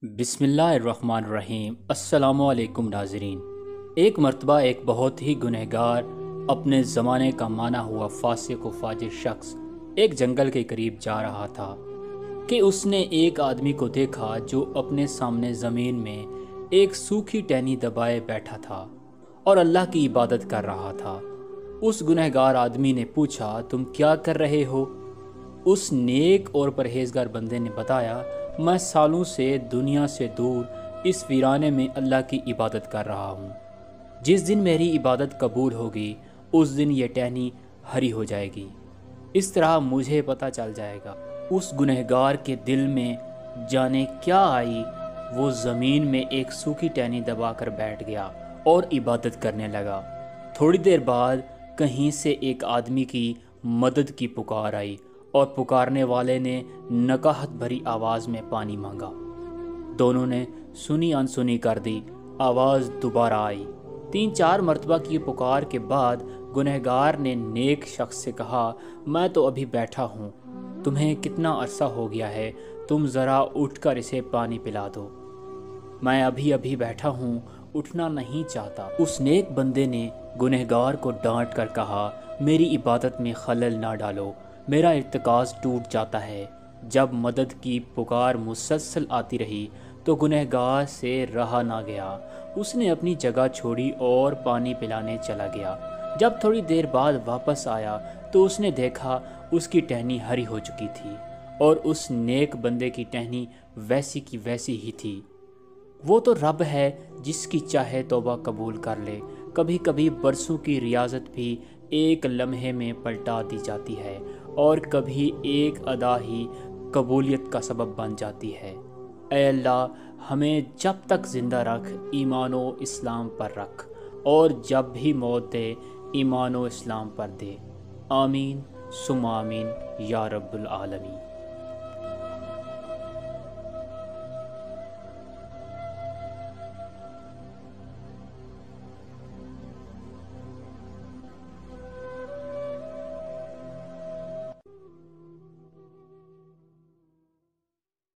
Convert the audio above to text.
بسم اللہ الرحمن الرحیم۔ السلام علیکم ناظرین۔ ایک مرتبہ ایک بہت ہی گنہگار، اپنے زمانے کا مانا ہوا فاسق و فاجر شخص ایک جنگل کے قریب جا رہا تھا کہ اس نے ایک آدمی کو دیکھا جو اپنے سامنے زمین میں ایک سوکھی ٹہنی دبائے بیٹھا تھا اور اللہ کی عبادت کر رہا تھا۔ اس گنہگار آدمی نے پوچھا، تم کیا کر رہے ہو؟ اس نیک اور پرہیزگار بندے نے بتایا، میں سالوں سے دنیا سے دور اس ویرانے میں اللہ کی عبادت کر رہا ہوں۔ جس دن میری عبادت قبول ہوگی اس دن یہ ٹہنی ہری ہو جائے گی، اس طرح مجھے پتہ چل جائے گا۔ اس گنہگار کے دل میں جانے کیا آئی، وہ زمین میں ایک سوکھی ٹہنی دبا کر بیٹھ گیا اور عبادت کرنے لگا۔ تھوڑی دیر بعد کہیں سے ایک آدمی کی مدد کی پکار آئی اور پکارنے والے نے نکاہت بھری آواز میں پانی مانگا۔ دونوں نے سنی انسنی کر دی۔ آواز دوبارہ آئی۔ 3-4 مرتبہ کی پکار کے بعد گنہگار نے نیک شخص سے کہا، میں تو ابھی بیٹھا ہوں، تمہیں کتنا عرصہ ہو گیا ہے، تم ذرا اٹھ کر اسے پانی پلا دو۔ میں ابھی بیٹھا ہوں، اٹھنا نہیں چاہتا۔ اس نیک بندے نے گنہگار کو ڈانٹ کر کہا، میری عبادت میں خلل نہ ڈالو، میرا ارتکاز ٹوٹ جاتا ہے۔ جب مدد کی پکار مسلسل آتی رہی تو گنہگار سے رہا نہ گیا۔ اس نے اپنی جگہ چھوڑی اور پانی پلانے چلا گیا۔ جب تھوڑی دیر بعد واپس آیا تو اس نے دیکھا اس کی ٹہنی ہری ہو چکی تھی اور اس نیک بندے کی ٹہنی ویسی کی ویسی ہی تھی۔ وہ تو رب ہے جس کی چاہے توبہ قبول کر لے۔ کبھی کبھی برسوں کی ریاضت بھی ایک لمحے میں پلٹا دی جاتی ہے اور کبھی ایک ادا ہی قبولیت کا سبب بن جاتی ہے۔ اے اللہ، ہمیں جب تک زندہ رکھ، ایمان و اسلام پر رکھ، اور جب بھی موت دے ایمان و اسلام پر دے۔ آمین ثم آمین یا رب العالمین۔